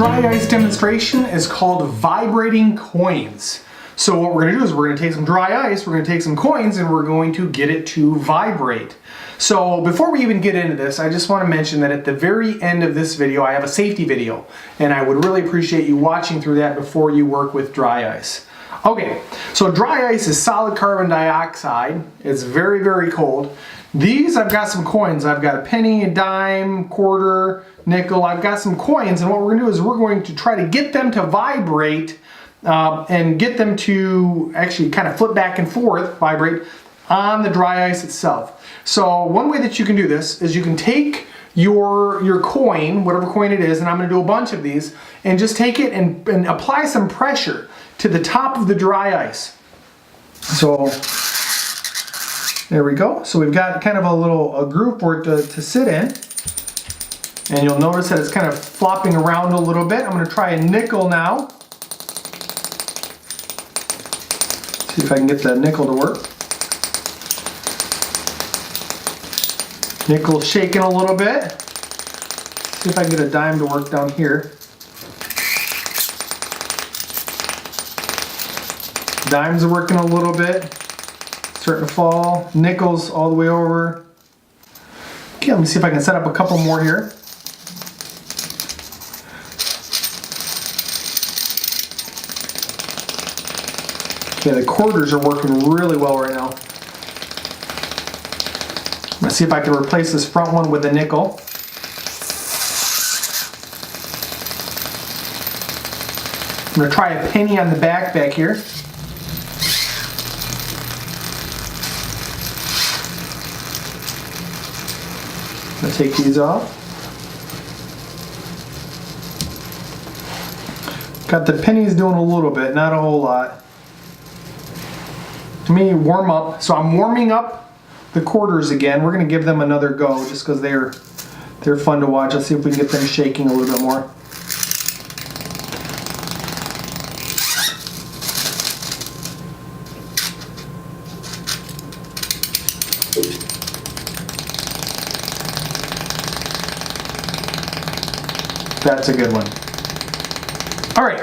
dry ice demonstration is called Vibrating Coins. So what we're going to do is we're going to take some dry ice, we're going to take some coins, and we're going to get it to vibrate. So before we even get into this, I just want to mention that at the very end of this video, I have a safety video, and I would really appreciate you watching through that before you work with dry ice. Okay, so dry ice is solid carbon dioxide. It's very, very cold. These, I've got some coins. I've got a penny, a dime, quarter, nickel. I've got some coins, and what we're going to do is we're going to try to get them to vibrate and get them to actually kind of flip back and forth, vibrate on the dry ice itself. So one way that you can do this is you can take your coin, whatever coin it is, and I'm going to do a bunch of these, and just take it and apply some pressure to the top of the dry ice. So there we go. So we've got kind of a groove for it to sit in. And you'll notice that it's kind of flopping around a little bit. I'm going to try a nickel now. See if I can get the nickel to work. Nickel's shaking a little bit. See if I can get a dime to work down here. Dimes are working a little bit. Starting to fall. Nickels all the way over. Okay, let me see if I can set up a couple more here. Okay, the quarters are working really well right now. Let's see if I can replace this front one with a nickel. I'm going to try a penny on the back here. I'm going to take these off. Got the pennies doing a little bit, not a whole lot. To me, warm up. So I'm warming up the quarters again. We're going to give them another go just because they're fun to watch. Let's see if we can get them shaking a little bit more. That's a good one. All right,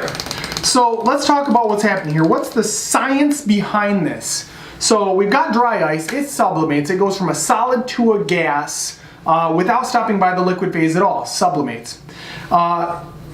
so let's talk about what's happening here. What's the science behind this? So we've got dry ice, it sublimates, it goes from a solid to a gas without stopping by the liquid phase at all, sublimates.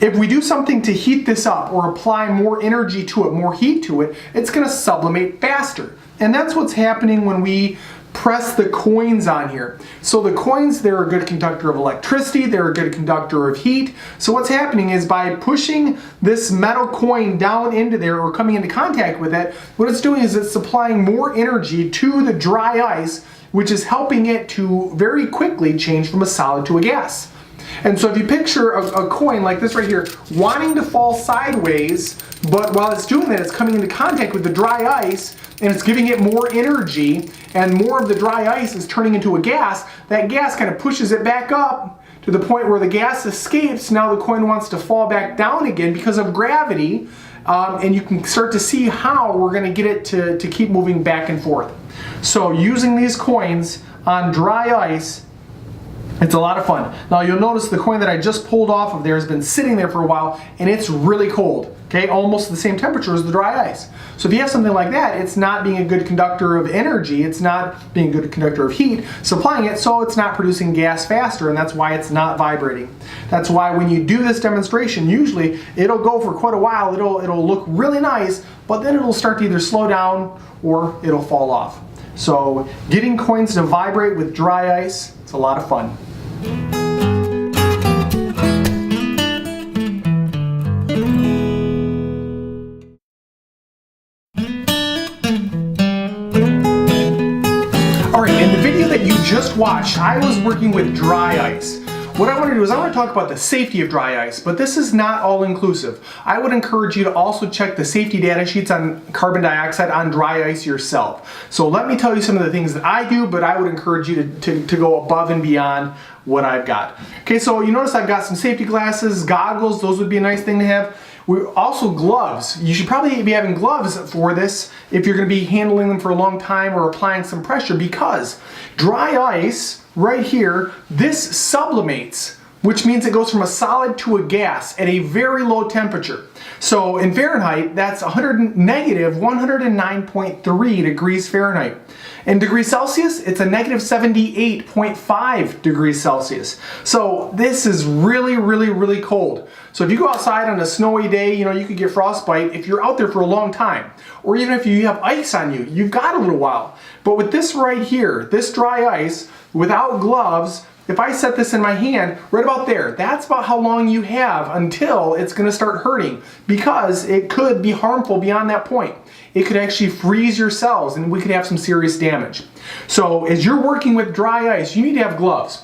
If we do something to heat this up or apply more energy to it, more heat to it, it's gonna sublimate faster. And that's what's happening when we press the coins on here. So the coins, they're a good conductor of electricity, they're a good conductor of heat. So what's happening is by pushing this metal coin down into there or coming into contact with it, what it's doing is it's supplying more energy to the dry ice, which is helping it to very quickly change from a solid to a gas. And so if you picture a coin like this right here, wanting to fall sideways, but while it's doing that, it's coming into contact with the dry ice, and it's giving it more energy, and more of the dry ice is turning into a gas. That gas kind of pushes it back up to the point where the gas escapes. Now the coin wants to fall back down again because of gravity, and you can start to see how we're going to get it to keep moving back and forth. So using these coins on dry ice, it's a lot of fun. Now you'll notice the coin that I just pulled off of there has been sitting there for a while, and it's really cold. Okay, almost the same temperature as the dry ice. So if you have something like that, it's not being a good conductor of energy, it's not being a good conductor of heat, supplying it, so it's not producing gas faster, and that's why it's not vibrating. That's why when you do this demonstration, usually it'll go for quite a while, it'll look really nice, but then it'll start to either slow down or it'll fall off. So getting coins to vibrate with dry ice, it's a lot of fun. Just watched, I was working with dry ice. What I want to do is I want to talk about the safety of dry ice, but this is not all inclusive. I would encourage you to also check the safety data sheets on carbon dioxide on dry ice yourself. So let me tell you some of the things that I do, but I would encourage you to go above and beyond what I've got. Okay, so you notice I've got some safety glasses, goggles, those would be a nice thing to have. We also gloves. You should probably be having gloves for this if you're going to be handling them for a long time or applying some pressure, because dry ice right here, this sublimates which means it goes from a solid to a gas at a very low temperature. So in Fahrenheit, that's negative 109.3 degrees Fahrenheit. In degrees Celsius, it's a negative 78.5 degrees Celsius. So this is really, really, really cold. So if you go outside on a snowy day, you know, you could get frostbite if you're out there for a long time. Or even if you have ice on you, you've got a little while. But with this right here, this dry ice, without gloves, if I set this in my hand, right about there, that's about how long you have until it's going to start hurting, because it could be harmful beyond that point. It could actually freeze your cells and we could have some serious damage. So as you're working with dry ice, you need to have gloves.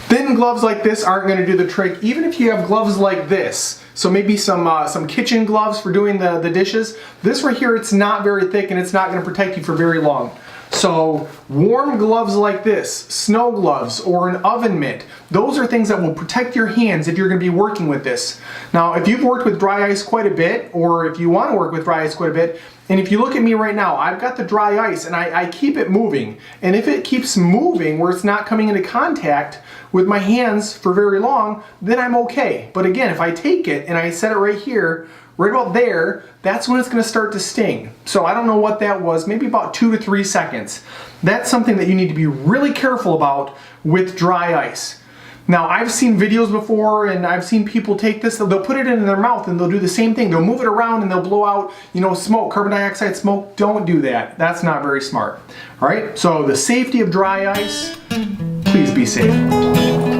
Thin gloves like this aren't going to do the trick, even if you have gloves like this. So maybe some kitchen gloves for doing the dishes. This right here, it's not very thick and it's not going to protect you for very long. So warm gloves like this, snow gloves or an oven mitt, those are things that will protect your hands if you're going to be working with this. Now, if you've worked with dry ice quite a bit, or if you want to work with dry ice quite a bit, and if you look at me right now, I've got the dry ice and I keep it moving. And if it keeps moving where it's not coming into contact with my hands for very long, then I'm okay. But again, if I take it and I set it right here, right about there, that's when it's going to start to sting. So I don't know what that was, maybe about 2 to 3 seconds. That's something that you need to be really careful about with dry ice. Now, I've seen videos before and I've seen people take this, they'll put it in their mouth and they'll do the same thing. They'll move it around and they'll blow out, you know, smoke, carbon dioxide smoke. Don't do that. That's not very smart. All right, so the safety of dry ice, please be safe.